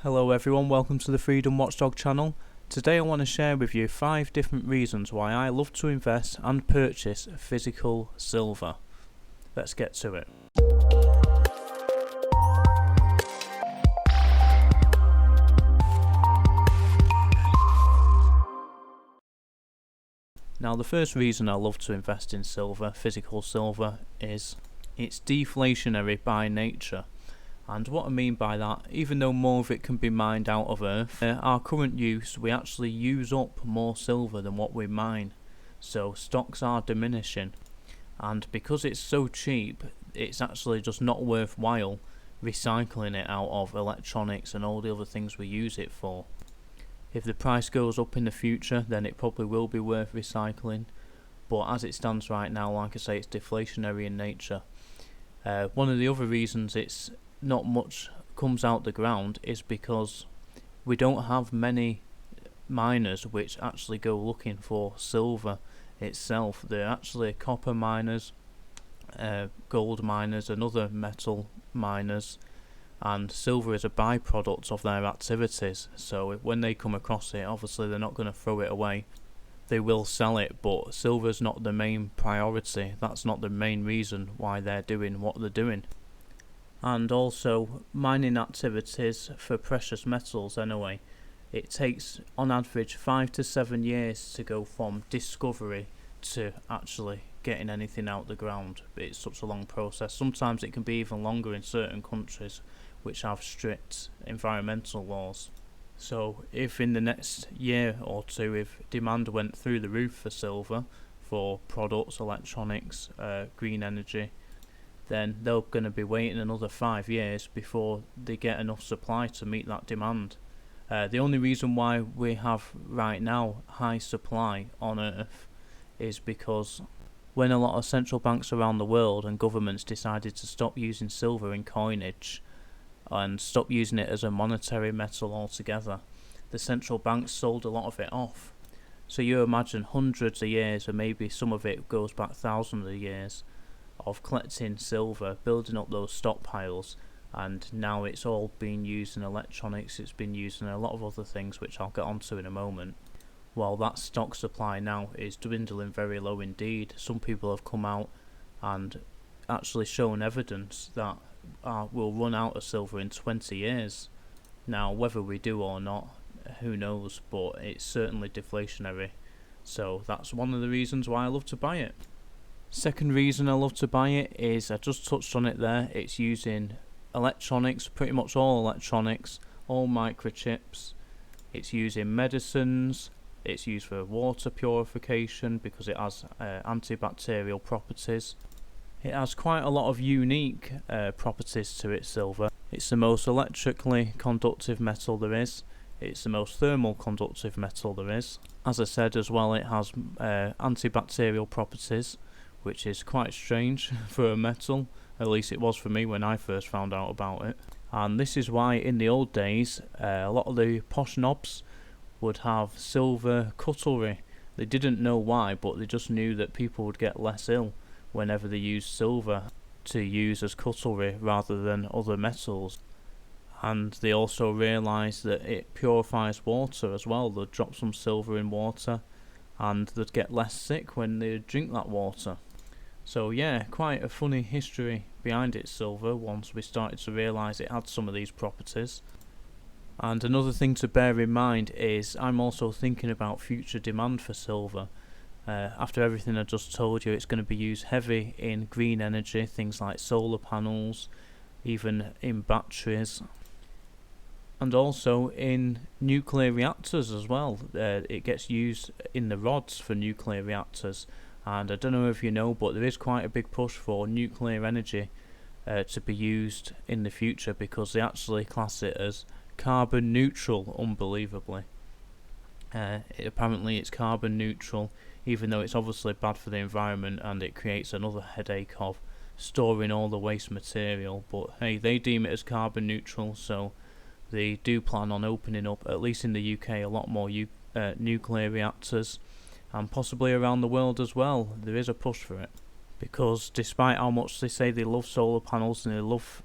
Hello everyone, welcome to the Freedom Watchdog channel. Today I want to share with you 5 different reasons why I love to invest and purchase physical silver. Let's get to it. Now the first reason I love to invest in silver, physical silver, is it's deflationary by nature. And what I mean by that, even though more of it can be mined out of Earth, our current use, we actually use up more silver than what we mine. So stocks are diminishing. And because it's so cheap, it's actually just not worthwhile recycling it out of electronics and all the other things we use it for. If the price goes up in the future, then it probably will be worth recycling. But as it stands right now, like I say, it's deflationary in nature. One of the other reasons it's not much comes out the ground is because we don't have many miners which actually go looking for silver itself. They're actually copper miners, gold miners and other metal miners, and silver is a byproduct of their activities. So when they come across it, obviously they're not going to throw it away. They will sell it, but silver's not the main priority. That's not the main reason why they're doing what they're doing. And also, mining activities for precious metals anyway, it takes on average 5 to 7 years to go from discovery to actually getting anything out the ground. It's such a long process. Sometimes it can be even longer in certain countries which have strict environmental laws. So if in the next year or two, if demand went through the roof for silver, for products, electronics, green energy, then they're going to be waiting another 5 years before they get enough supply to meet that demand. The only reason why we have right now high supply on Earth is because when a lot of central banks around the world and governments decided to stop using silver in coinage and stop using it as a monetary metal altogether, the central banks sold a lot of it off. So you imagine hundreds of years, or maybe some of it goes back thousands of years, of collecting silver, building up those stockpiles, and now it's all being used in electronics, it's been used in a lot of other things which I'll get onto in a moment. While that stock supply now is dwindling very low indeed. Some people have come out and actually shown evidence that we'll run out of silver in 20 years. Now whether we do or not, who knows, but it's certainly deflationary. So that's one of the reasons why I love to buy it. Second reason I love to buy it is, I just touched on it there, it's using electronics, pretty much all electronics, all microchips. It's using medicines, it's used for water purification because it has antibacterial properties. It has quite a lot of unique properties to it, silver. It's the most electrically conductive metal there is. It's the most thermal conductive metal there is. As I said as well, it has antibacterial properties, which is quite strange for a metal. At least it was for me when I first found out about it. And this is why in the old days a lot of the posh knobs would have silver cutlery. They didn't know why, but they just knew that people would get less ill whenever they used silver to use as cutlery rather than other metals. And they also realised that it purifies water as well. They'd drop some silver in water and they'd get less sick when they drink that water. So yeah, quite a funny history behind it, silver, once we started to realise it had some of these properties. And another thing to bear in mind is I'm also thinking about future demand for silver. After everything I just told you, it's going to be used heavy in green energy, things like solar panels, even in batteries, and also in nuclear reactors as well. It gets used in the rods for nuclear reactors. And I don't know if you know, but there is quite a big push for nuclear energy to be used in the future because they actually class it as carbon neutral, unbelievably. Apparently it's carbon neutral, even though it's obviously bad for the environment and it creates another headache of storing all the waste material. But hey, they deem it as carbon neutral, so they do plan on opening up, at least in the UK, a lot more nuclear reactors. And possibly around the world as well. There is a push for it, because despite how much they say they love solar panels and they love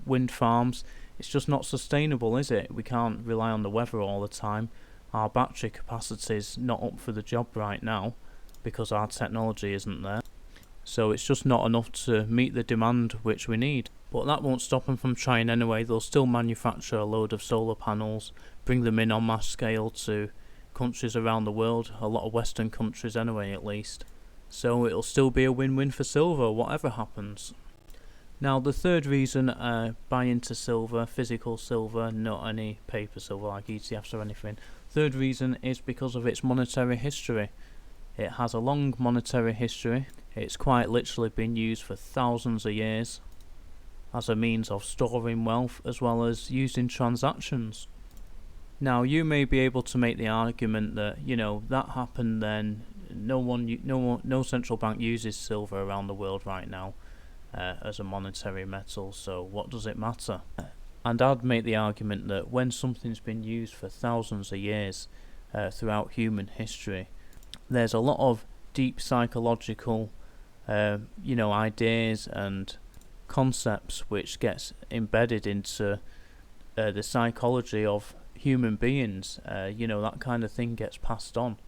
wind farms, it's just not sustainable, is it? We can't rely on the weather all the time. Our battery capacity's not up for the job right now because our technology isn't there. So it's just not enough to meet the demand which we need. But that won't stop them from trying anyway. They'll still manufacture a load of solar panels, bring them in on mass scale to countries around the world, a lot of Western countries anyway at least. So it'll still be a win-win for silver, whatever happens. Now the third reason I buy into silver, physical silver, not any paper silver like ETFs or anything. Third reason is because of its monetary history. It has a long monetary history. It's quite literally been used for thousands of years as a means of storing wealth as well as used in transactions. Now you may be able to make the argument that, that happened then, no central bank uses silver around the world right now as a monetary metal, so what does it matter? And I'd make the argument that when something's been used for thousands of years throughout human history, there's a lot of deep psychological ideas and concepts which gets embedded into the psychology of human beings. That kind of thing gets passed on.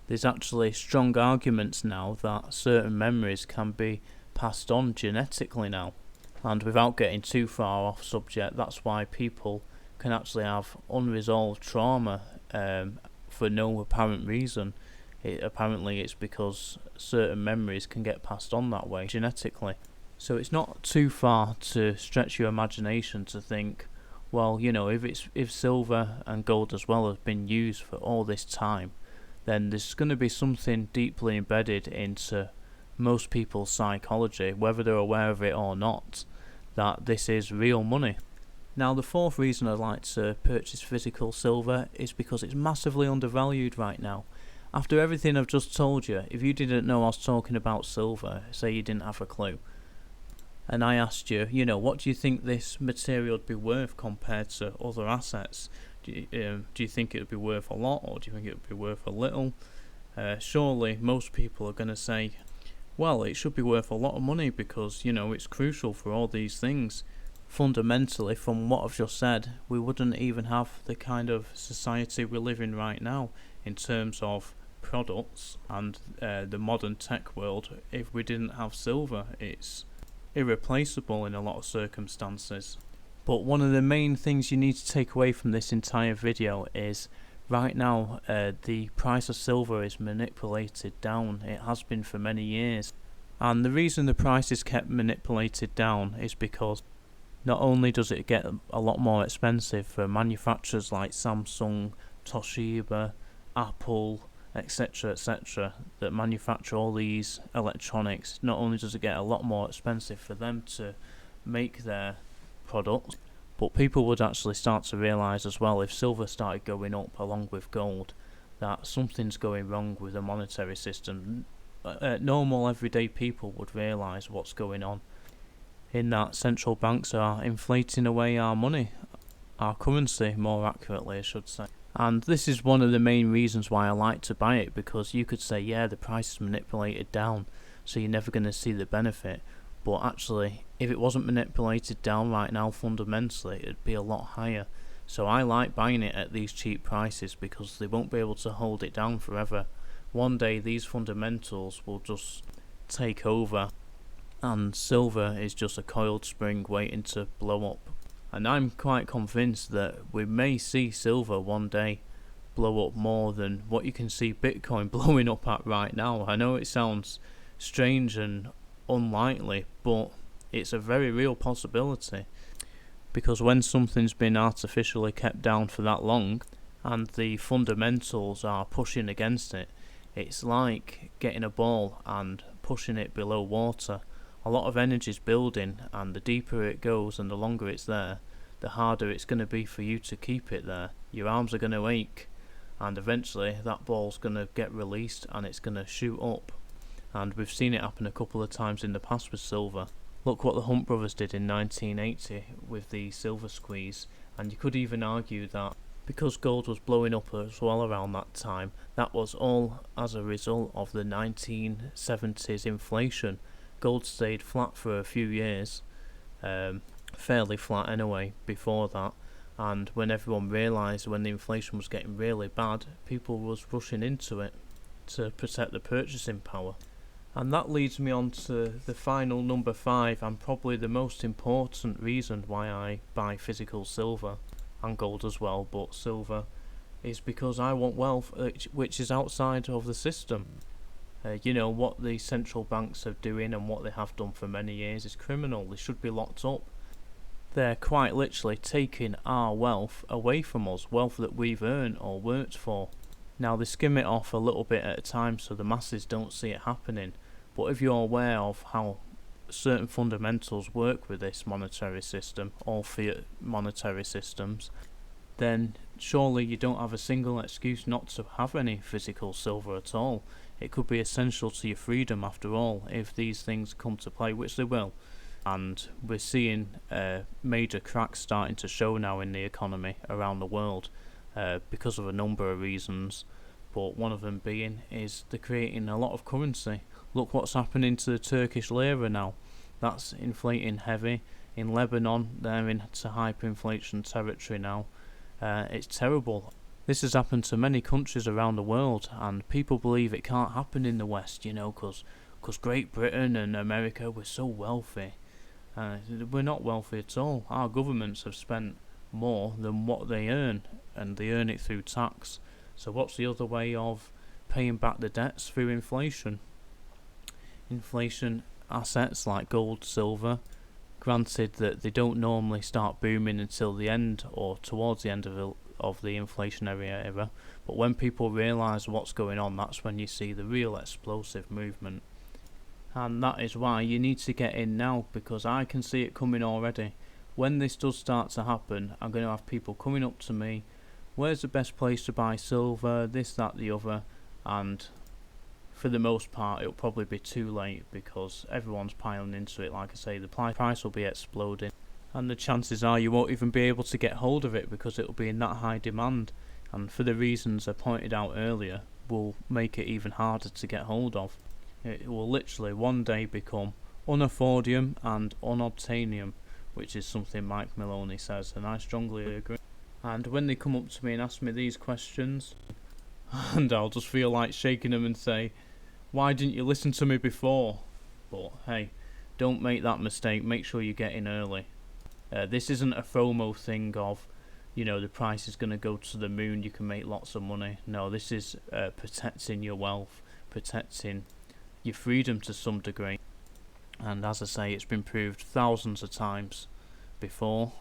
There's actually strong arguments now that certain memories can be passed on genetically now. And without getting too far off subject, that's why people can actually have unresolved trauma for no apparent reason. Apparently it's because certain memories can get passed on that way genetically. So it's not too far to stretch your imagination to think, well, if silver and gold as well have been used for all this time, then there's going to be something deeply embedded into most people's psychology, whether they're aware of it or not, that this is real money. Now the fourth reason I'd like to purchase physical silver is because it's massively undervalued right now. After everything I've just told you, if you didn't know I was talking about silver, say you didn't have a clue, and I asked you, what do you think this material would be worth compared to other assets? Do you think it would be worth a lot, or do you think it would be worth a little? Surely most people are going to say, well, it should be worth a lot of money because, it's crucial for all these things. Fundamentally, from what I've just said, we wouldn't even have the kind of society we live in right now in terms of products and the modern tech world if we didn't have silver. It's irreplaceable in a lot of circumstances. But one of the main things you need to take away from this entire video is right now the price of silver is manipulated down. It has been for many years, and the reason the price is kept manipulated down is because not only does it get a lot more expensive for manufacturers like Samsung, Toshiba, Apple, etc., that manufacture all these electronics, not only does it get a lot more expensive for them to make their products, but people would actually start to realise as well, if silver started going up along with gold, that something's going wrong with the monetary system. Normal everyday people would realise what's going on, in that central banks are inflating away our money, our currency more accurately I should say. And this is one of the main reasons why I like to buy it, because you could say, yeah, the price is manipulated down, so you're never going to see the benefit. But actually, if it wasn't manipulated down right now fundamentally, it'd be a lot higher. So I like buying it at these cheap prices because they won't be able to hold it down forever. One day these fundamentals will just take over and silver is just a coiled spring waiting to blow up. And I'm quite convinced that we may see silver one day blow up more than what you can see Bitcoin blowing up at right now. I know it sounds strange and unlikely, but it's a very real possibility, because when something's been artificially kept down for that long and the fundamentals are pushing against it, it's like getting a ball and pushing it below water. A lot of energy's building, and the deeper it goes and the longer it's there, the harder it's going to be for you to keep it there. Your arms are going to ache, and eventually that ball's going to get released and it's going to shoot up. And we've seen it happen a couple of times in the past with silver. Look what the Hunt brothers did in 1980 with the silver squeeze, and you could even argue that because gold was blowing up as well around that time, that was all as a result of the 1970s inflation. Gold stayed flat for a few years, fairly flat anyway before that. And when everyone realised when the inflation was getting really bad, people was rushing into it to protect the purchasing power. And that leads me on to the final number 5, and probably the most important reason why I buy physical silver and gold as well, but silver is because I want wealth which is outside of the system. What the central banks are doing and what they have done for many years is criminal. They should be locked up. They're quite literally taking our wealth away from us, wealth that we've earned or worked for. Now they skim it off a little bit at a time so the masses don't see it happening, but if you're aware of how certain fundamentals work with this monetary system, all fiat monetary systems, then surely you don't have a single excuse not to have any physical silver at all. It could be essential to your freedom after all if these things come to play, which they will. And we're seeing major cracks starting to show now in the economy around the world because of a number of reasons, but one of them being is they're creating a lot of currency. Look what's happening to the Turkish lira now. That's inflating heavy. In Lebanon, they're into hyperinflation territory now. It's terrible. This has happened to many countries around the world, and people believe it can't happen in the West, because Great Britain and America were so wealthy. We're not wealthy at all. Our governments have spent more than what they earn, and they earn it through tax. So what's the other way of paying back the debts? Through inflation. Inflation assets like gold, silver, granted that they don't normally start booming until the end or towards the end of the inflationary era, but when people realise what's going on, that's when you see the real explosive movement. And that is why you need to get in now, because I can see it coming already. When this does start to happen, I'm going to have people coming up to me, where's the best place to buy silver, this, that, the other, and for the most part it'll probably be too late because everyone's piling into it. Like I say, the price will be exploding, and the chances are you won't even be able to get hold of it because it'll be in that high demand, and for the reasons I pointed out earlier will make it even harder to get hold of. It will literally one day become unaffordium and unobtainium, which is something Mike Maloney says, and I strongly agree. And when they come up to me and ask me these questions, and I'll just feel like shaking them and say, why didn't you listen to me before? But hey, don't make that mistake. Make sure you get in early. This isn't a FOMO thing of, the price is going to go to the moon, you can make lots of money. No, this is protecting your wealth, protecting your freedom to some degree. And as I say, it's been proved thousands of times before,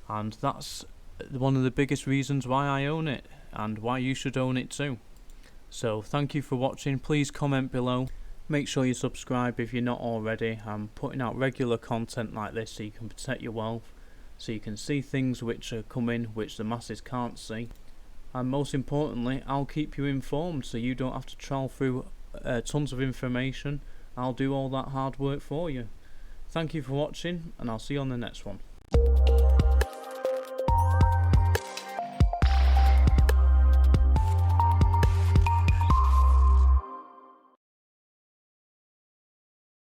and that's one of the biggest reasons why I own it and why you should own it too. So thank you for watching. Please comment below. Make sure you subscribe if you're not already. I'm putting out regular content like this so you can protect your wealth, so you can see things which are coming which the masses can't see, and most importantly, I'll keep you informed so you don't have to trawl through tons of information. I'll do all that hard work for you. Thank you for watching, and I'll see you on the next one.